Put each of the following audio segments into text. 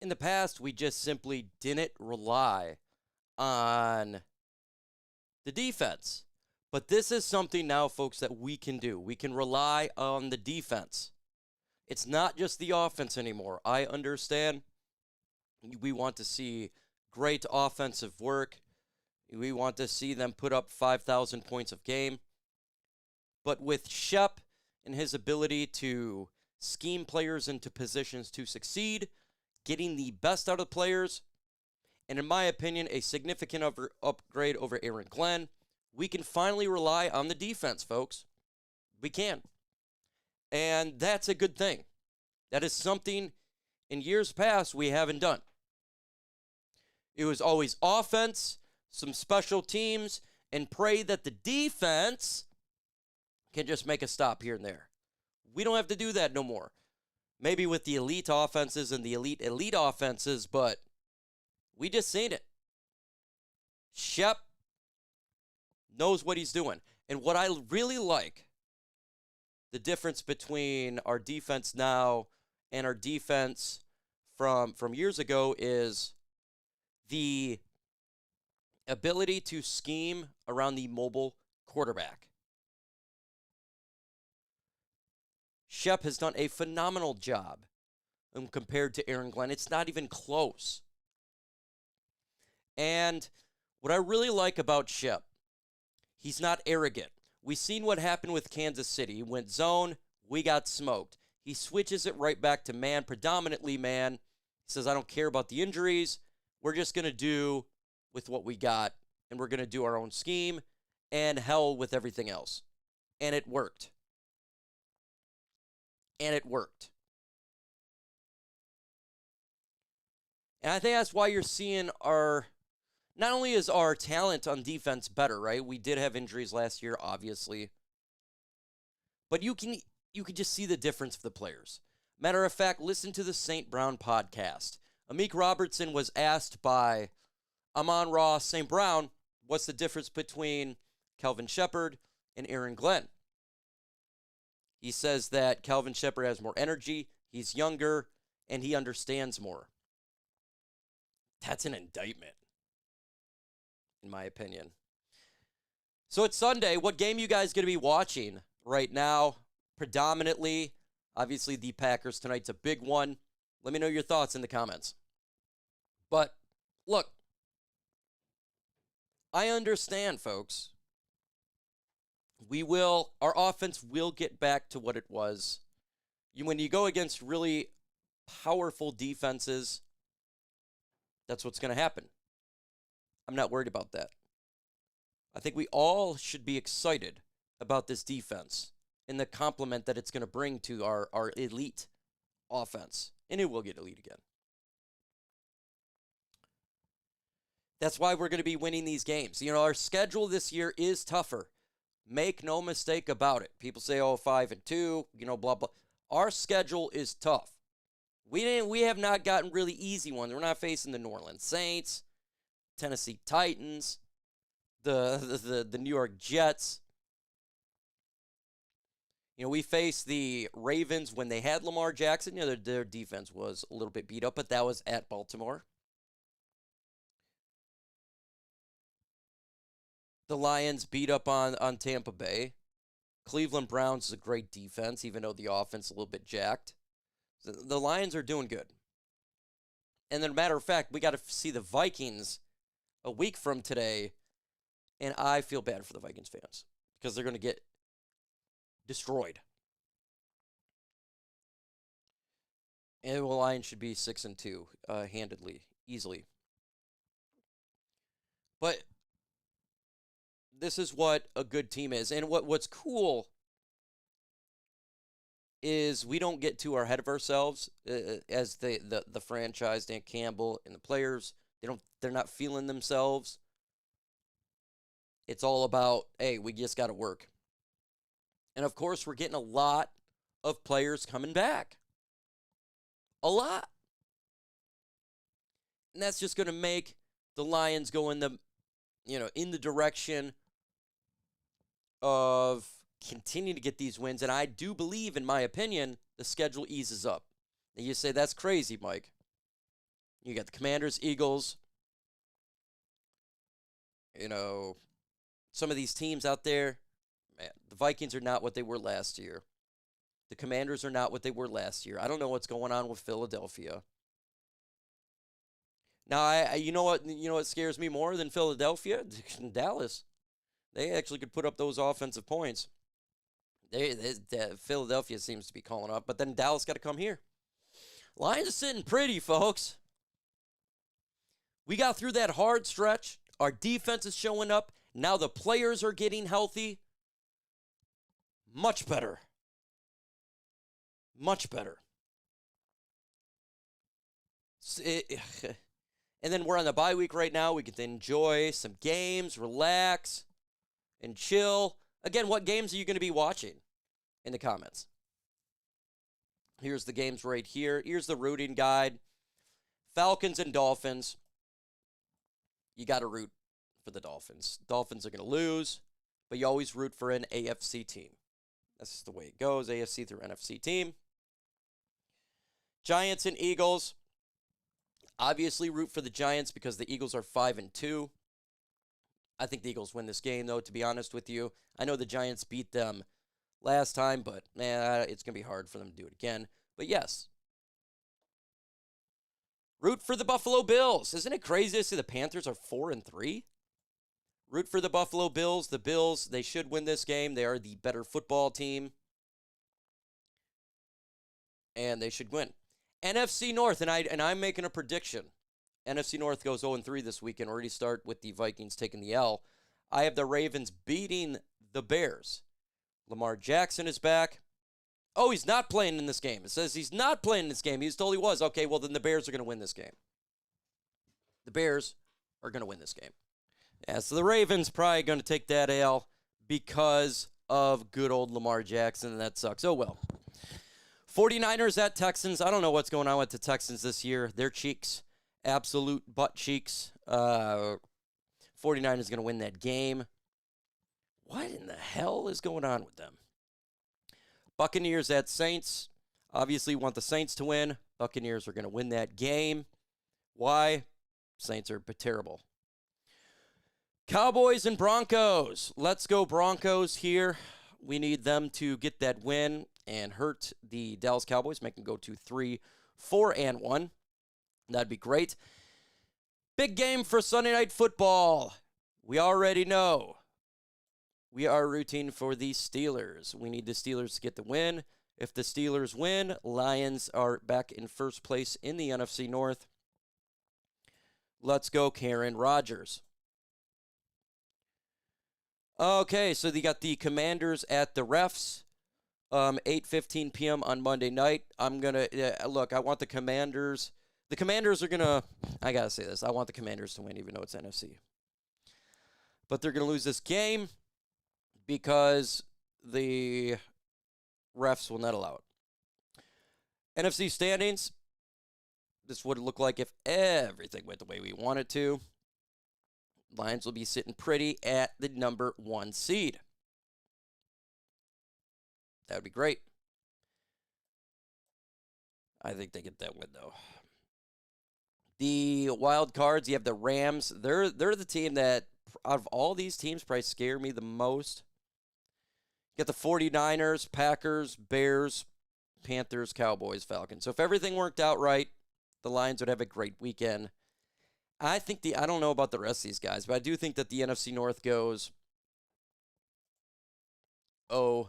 In the past, we just simply didn't rely on the defense. But this is something now, folks, that we can do. We can rely on the defense. It's not just the offense anymore. I understand we want to see great offensive work. We want to see them put up 5,000 points of game. But with Shep and his ability to scheme players into positions to succeed, getting the best out of players, and in my opinion, a significant upgrade over Aaron Glenn, we can finally rely on the defense, folks. We can. And that's a good thing. That is something in years past we haven't done. It was always offense, some special teams, and pray that the defense can just make a stop here and there. We don't have to do that no more. Maybe with the elite offenses and the elite offenses, but we just seen it. Shep knows what he's doing. And what I really like, the difference between our defense now and our defense from years ago is the ability to scheme around the mobile quarterback. Shep has done a phenomenal job compared to Aaron Glenn. It's not even close. And what I really like about Shep, he's not arrogant. We've seen what happened with Kansas City. He went zone, we got smoked. He switches it right back to man, predominantly man. He says, I don't care about the injuries. We're just going to do with what we got, and we're going to do our own scheme, and hell with everything else. And it worked. And it worked. And I think that's why you're seeing not only is our talent on defense better, right? We did have injuries last year, obviously. But you can just see the difference of the players. Matter of fact, listen to the St. Brown podcast. Amik Robertson was asked by Amon-Ra St. Brown, what's the difference between Kelvin Sheppard and Aaron Glenn? He says that Kelvin Sheppard has more energy, he's younger, and he understands more. That's an indictment, in my opinion. So it's Sunday. What game you guys going to be watching right now? Predominantly, obviously, the Packers tonight's a big one. Let me know your thoughts in the comments. But, look, I understand, folks. Our offense will get back to what it was. When you go against really powerful defenses, that's what's going to happen. I'm not worried about that. I think we all should be excited about this defense and the compliment that it's going to bring to our elite offense. And it will get elite again. That's why we're going to be winning these games. Our schedule this year is tougher. Make no mistake about it. People say, 5-2, blah, blah. Our schedule is tough. We have not gotten really easy ones. We're not facing the New Orleans Saints, Tennessee Titans, the New York Jets. We faced the Ravens when they had Lamar Jackson. Their defense was a little bit beat up, but that was at Baltimore. The Lions beat up on Tampa Bay. Cleveland Browns is a great defense, even though the offense is a little bit jacked. The Lions are doing good. And then, matter of fact, we got to see the Vikings a week from today, and I feel bad for the Vikings fans because they're going to get destroyed. And the Lions should be 6-2, handedly, easily. But this is what a good team is. And what's cool is we don't get too ahead of ourselves as the franchise, Dan Campbell and the players. They're not feeling themselves. It's all about, hey, we just got to work. And of course, we're getting a lot of players coming back. A lot. And that's just going to make the Lions go in the direction of continue to get these wins. And I do believe, in my opinion, the schedule eases up. And you say, that's crazy, Mike. You got the Commanders, Eagles. You know, some of these teams out there, man, the Vikings are not what they were last year. The Commanders are not what they were last year. I don't know what's going on with Philadelphia. Now, you know what scares me more than Philadelphia? Dallas. They actually could put up those offensive points. Philadelphia seems to be calling up, but then Dallas got to come here. Lions are sitting pretty, folks. We got through that hard stretch. Our defense is showing up. Now the players are getting healthy. Much better. Much better. And then we're on the bye week right now. We get to enjoy some games, relax, and chill. Again, what games are you going to be watching? In the comments. Here's the games right here. Here's the rooting guide. Falcons and Dolphins. You got to root for the Dolphins. Dolphins are going to lose, but you always root for an AFC team. That's just the way it goes. AFC through NFC team. Giants and Eagles. Obviously root for the Giants because the Eagles are 5-2. I think the Eagles win this game, though, to be honest with you. I know the Giants beat them last time, but, man, it's going to be hard for them to do it again. But, yes. Root for the Buffalo Bills. Isn't it crazy to see the Panthers are 4-3? Root for the Buffalo Bills. The Bills, they should win this game. They are the better football team. And they should win. NFC North, and I'm making a prediction. NFC North goes 0-3 this weekend. Already start with the Vikings taking the L. I have the Ravens beating the Bears. Lamar Jackson is back. Oh, he's not playing in this game. It says he's not playing in this game. He was told he was. Okay, well, then the Bears are going to win this game. The Bears are going to win this game. Yeah, so the Ravens probably going to take that L because of good old Lamar Jackson, and that sucks. Oh, well. 49ers at Texans. I don't know what's going on with the Texans this year. They're cheeks. Absolute butt cheeks. 49ers going to win that game. What in the hell is going on with them? Buccaneers at Saints. Obviously want the Saints to win. Buccaneers are going to win that game. Why? Saints are terrible. Cowboys and Broncos. Let's go Broncos here. We need them to get that win and hurt the Dallas Cowboys, make them go to 3-4-1. That'd be great. Big game for Sunday Night Football. We already know. We are rooting for the Steelers. We need the Steelers to get the win. If the Steelers win, Lions are back in first place in the NFC North. Let's go, Karen Rodgers. Okay, so you got the Commanders at the Refs. 8:15 p.m. on Monday night. I'm going to, look, I want the Commanders. The Commanders are going to, I got to say this. I want the Commanders to win, even though it's NFC. But they're going to lose this game because the refs will not allow it. NFC standings. This would look like if everything went the way we want it to. Lions will be sitting pretty at the number 1 seed. That would be great. I think they get that win, though. The wild cards, you have the Rams. They're the team that, out of all these teams, probably scare me the most. You got the 49ers, Packers, Bears, Panthers, Cowboys, Falcons. So if everything worked out right, the Lions would have a great weekend. I don't know about the rest of these guys, but I do think that the NFC North goes 0-3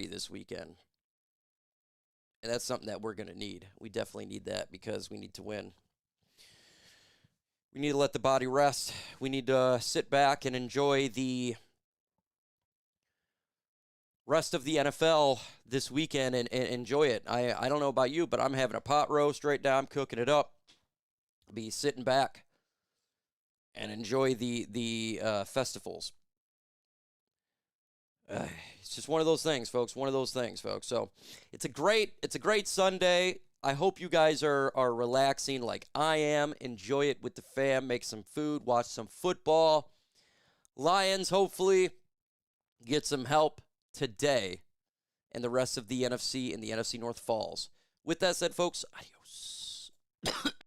this weekend. And that's something that we're going to need. We definitely need that because we need to win. We need to let the body rest. We need to sit back and enjoy the rest of the NFL this weekend and enjoy it. I don't know about you, but I'm having a pot roast right now. I'm cooking it up. I'll be sitting back and enjoy the festivals. It's just one of those things, folks. One of those things, folks. So it's a great Sunday. I hope you guys are relaxing like I am. Enjoy it with the fam. Make some food. Watch some football. Lions, hopefully, get some help today. And the rest of the NFC and the NFC North falls. With that said, folks, adios.